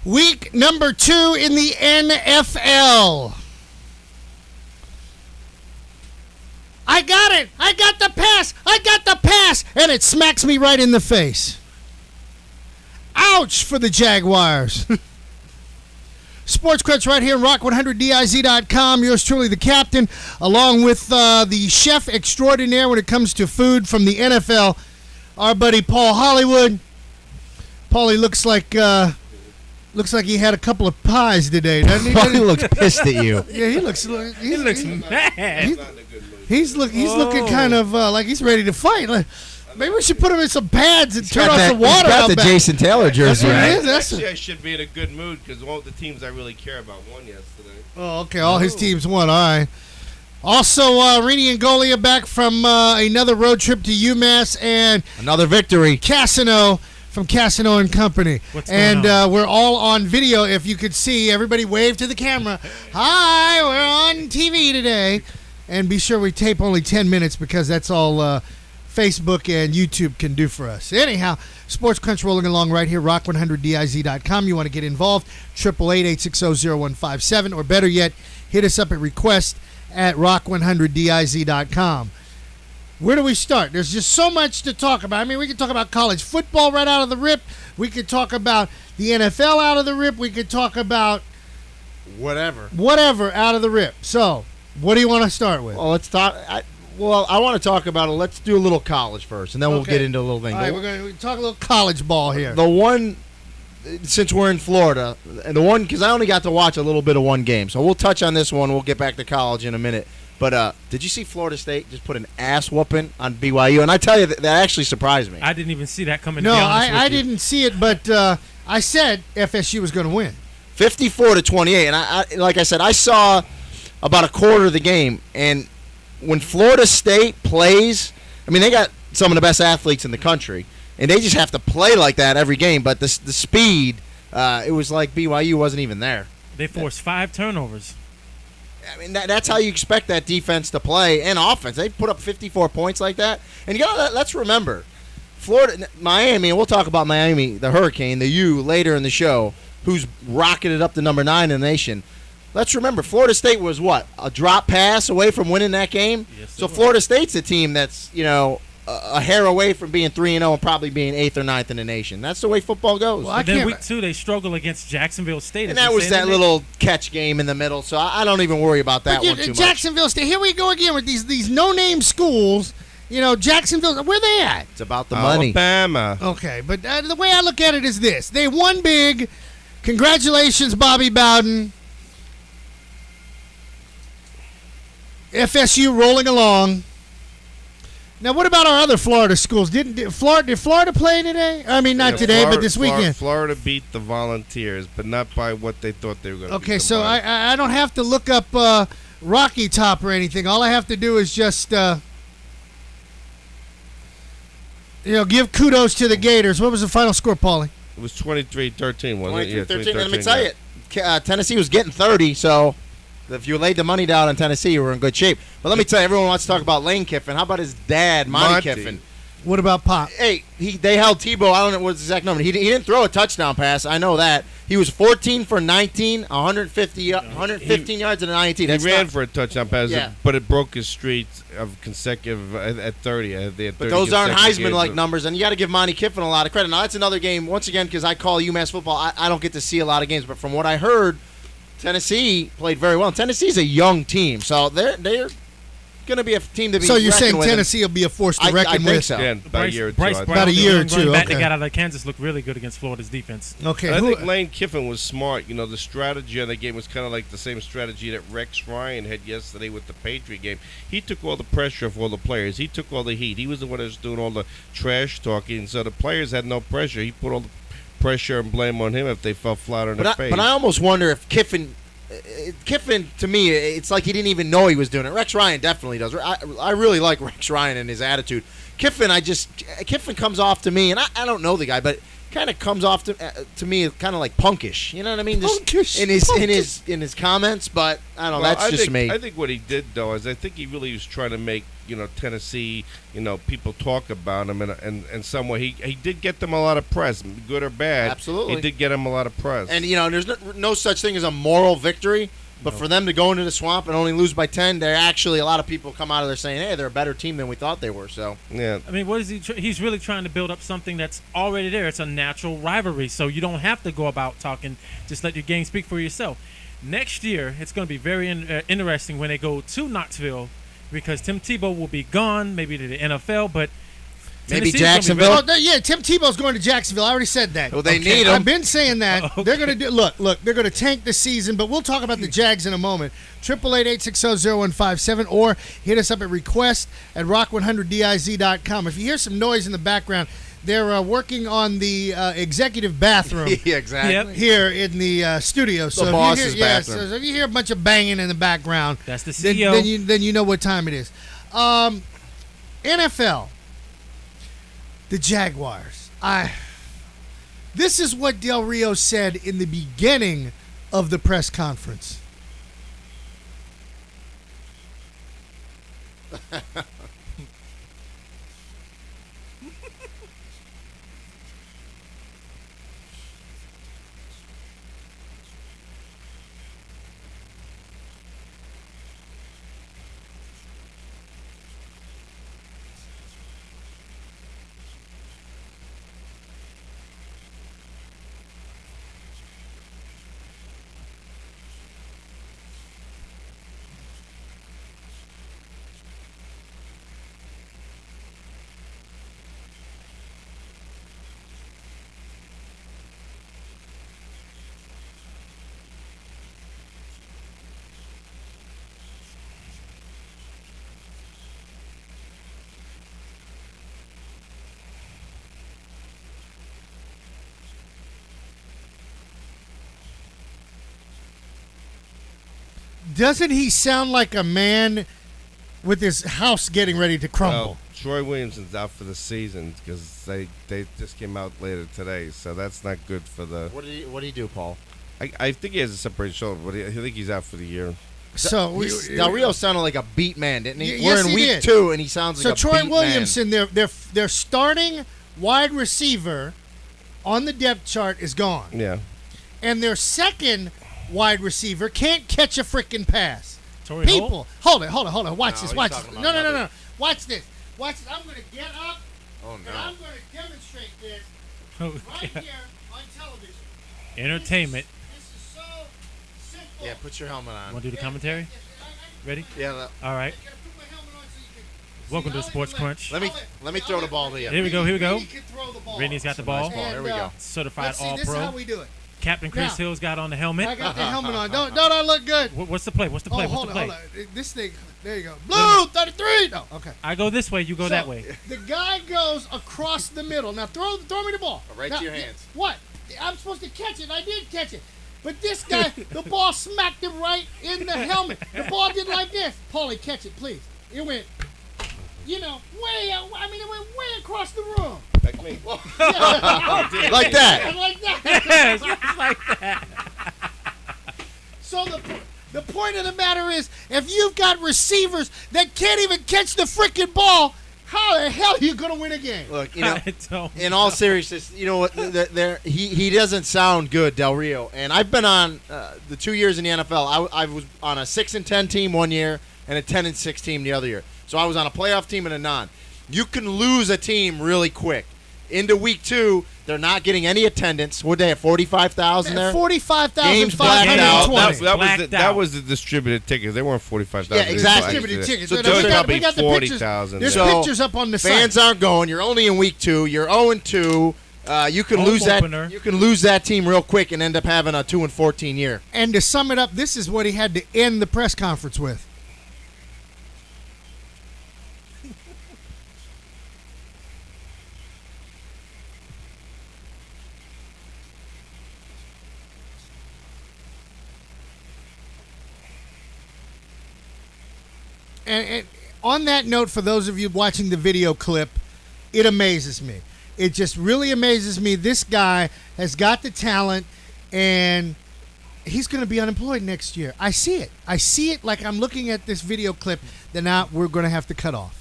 Week number 2 in the NFL. I got it. I got the pass. I got the pass. And it smacks me right in the face. Ouch for the Jaguars. Sports Crunch right here in rock100diz.com. Yours truly, the captain, along with the chef extraordinaire when it comes to food from the NFL, our buddy Paul Hollywood. Paulie looks like he had a couple of pies today, doesn't he? Paulie looks pissed at you. Yeah, he looks mad. He's looking kind of like he's ready to fight. Like, maybe we should put him in some pads and turn off the water. He's got out the back. Jason Taylor jersey. Actually, I should be in a good mood because all the teams I really care about won yesterday. Oh, okay. All his teams won. All right. Also, Rene and Ingoglia back from another road trip to UMass and another victory. Cassino from Cassino and Company. And we're all on video. If you could see, everybody wave to the camera. Hi, we're on TV today. And be sure we tape only 10 minutes because that's all Facebook and YouTube can do for us. Anyhow, Sports Crunch rolling along right here, rock100diz.com. You want to get involved, 888-860-0157, or better yet, hit us up at request at rock100diz.com. Where do we start? There's just so much to talk about. I mean, we could talk about college football right out of the rip. We could talk about the NFL out of the rip. We could talk about whatever out of the rip. So, what do you want to start with? Well, let's talk. I want to talk about it. Let's do a little college first, and then we'll get into a little thing. All right, we're going to talk a little college ball here. The one, since we're in Florida, and the one, because I only got to watch a little bit of one game, so we'll touch on this one. We'll get back to college in a minute. But did you see Florida State just put an ass whooping on BYU? And I tell you, that actually surprised me. I didn't even see that coming. No, I didn't see it, but I said FSU was going to win. 54-28, and I like I said, I saw about a quarter of the game, and when Florida State plays, I mean, they got some of the best athletes in the country, and they just have to play like that every game. But the speed, it was like BYU wasn't even there. They forced 5 turnovers. I mean, that's how you expect that defense to play and offense. They put up 54 points like that. And let's remember, Florida, Miami, and we'll talk about Miami, the Hurricane, the U, later in the show, who's rocketed up to number 9 in the nation. Let's remember, Florida State was what? A drop pass away from winning that game? Yes, so Florida State's a team that's, a hair away from being 3-0 and probably being 8th or 9th in the nation. That's the way football goes. Well, then week 2, they struggle against Jacksonville State. And that was that little catch game in the middle, so I don't even worry about that one too much. Jacksonville State, here we go again with these no-name schools. Jacksonville, where they at? It's about the money. Alabama. Okay, but the way I look at it is this. They won big. Congratulations, Bobby Bowden. FSU rolling along. Now, what about our other Florida schools? Did Florida play today? I mean, not today, but this weekend. Florida beat the Volunteers, but not by what they thought they were going to. Okay, so I don't have to look up Rocky Top or anything. All I have to do is just give kudos to the Gators. What was the final score, Paulie? It was 23-13, wasn't it? 23-13. And let me tell you, Tennessee was getting 30, so if you laid the money down on Tennessee, you were in good shape. But let me tell you, everyone wants to talk about Lane Kiffin. How about his dad, Monty Kiffin? What about Pop? Hey, they held Tebow. I don't know what's the exact number. He didn't throw a touchdown pass. I know that. He was 14 for 19, 115 yards and a 19. He ran for a touchdown pass, Yeah. but it broke his streak of consecutive at 30. They had 30 But those aren't consecutive Heisman-like games. numbers, and you got to give Monty Kiffin a lot of credit. Now, that's another game, once again, because I call UMass football. I don't get to see a lot of games, but from what I heard, Tennessee played very well. Tennessee's a young team, so they're going to be a team to be. So you're saying with. Tennessee will be a force to reckon I think with? so. Yeah, about a year or two. Bryce About a year or two. Back Okay. they got out of Kansas looked really good against Florida's defense. Okay. And I think Lane Kiffin was smart. The strategy on the game was kind of like the same strategy that Rex Ryan had yesterday with the Patriot game. He took all the pressure off all the players. He took all the heat. He was the one that was doing all the trash talking, so the players had no pressure. He put all the pressure and blame on him if they fell flat on their face. But I almost wonder if Kiffin, to me, it's like he didn't even know he was doing it. Rex Ryan definitely does. I really like Rex Ryan and his attitude. Kiffin comes off to me, and I don't know the guy, but kind of comes off to me kind of like punkish. You know what I mean? Punkish. In his comments, but I don't know. Well, That's just me. I think what he did though is I think he really was trying to make Tennessee people talk about him and some way he did get them a lot of press, good or bad. Absolutely, he did get him a lot of press. And there's no such thing as a moral victory. But for them to go into the swamp and only lose by 10, they're actually a lot of people come out of there saying, hey, they're a better team than we thought they were. So yeah, I mean, what is he? He's really trying to build up something that's already there. It's a natural rivalry, so you don't have to go about talking. Just let your game speak for yourself. Next year, it's going to be very interesting when they go to Knoxville because Tim Tebow will be gone, maybe to the NFL, but maybe Tennessee's Jacksonville. Yeah, Tim Tebow's going to Jacksonville. I already said that. Well, they need him. I've been saying that. Okay. They're going to do. Look. They're going to tank the season, but we'll talk about the Jags in a moment. 888-860-0157 or hit us up at request@rock100diz.com. If you hear some noise in the background, they're working on the executive bathroom. Yeah, exactly. Yep. Here in the studio. So if boss's you hear, bathroom. so if you hear a bunch of banging in the background, That's the then, CEO. then you know what time it is. NFL. The Jaguars. This is what Del Rio said in the beginning of the press conference. Doesn't he sound like a man with his house getting ready to crumble? Well, Troy Williamson's out for the season because they just came out later today, so that's not good for the. What did he do, Paul? I think he has a separated shoulder, but I think he's out for the year. So Del Rio sounded like a beat man, didn't he? Yes, We're in he week did. 2, and he sounds like a Troy beat Williamson, their starting wide receiver on the depth chart is gone, Yeah. and their second wide receiver can't catch a freaking pass. Torrey People, hold it. Watch No, this. he's Watch this. talking No. about another- Watch this. I'm going to get up, Oh, and no. I'm going to demonstrate this Holt. right here on television. Entertainment. This is so simple. Yeah, put your helmet on. Want to do the commentary? Ready? Yeah, All right. Welcome to Sports Crunch. let me throw the ball to you. Here we go. Rene's got the ball. There we go. Certified Let's see, this is how All-Pro. we do it. Captain Chris Now. Hill's got on the helmet. I got the helmet on. Don't I look good? What's the play? What's the play? Oh, What's hold the on, play? hold on. This thing, there you go. Blue, 33. No, okay. I go this way. You go So, that way. The guy goes across the middle. Now throw me the ball. Right Now, to your hands. What? I'm supposed to catch it. I did catch it. But this guy, the ball smacked him right in the helmet. The ball did like this. Paulie, catch it, please. It went, way out. I mean, it went way across the room. Like me. Like that. Like that. Yes, like that. So the point of the matter is, if you've got receivers that can't even catch the freaking ball, how the hell are you going to win a game? Look, I don't in all seriousness, you know what? He doesn't sound good, Del Rio. And I've been on the 2 years in the NFL. I was on a 6-10 team one year and a 10-6 team the other year. So I was on a playoff team and a non. You can lose a team really quick. Into week 2, they're not getting any attendance. Would they have 45,000 there? 45,520. That was the distributed tickets. They weren't 45,000. Yeah, exactly. Distributed tickets. So No, those we are got probably the pictures. 40,000. There's So, pictures up on the Fans site. aren't going. You're only in week 2. You're 0-2. You can Home lose opener. that. You can lose that team real quick and end up having a 2-14 year. And to sum it up, this is what he had to end the press conference with. And on that note, for those of you watching the video clip, it amazes me. It just really amazes me. This guy has got the talent, and he's going to be unemployed next year. I see it. I see it like I'm looking at this video clip that now we're going to have to cut off.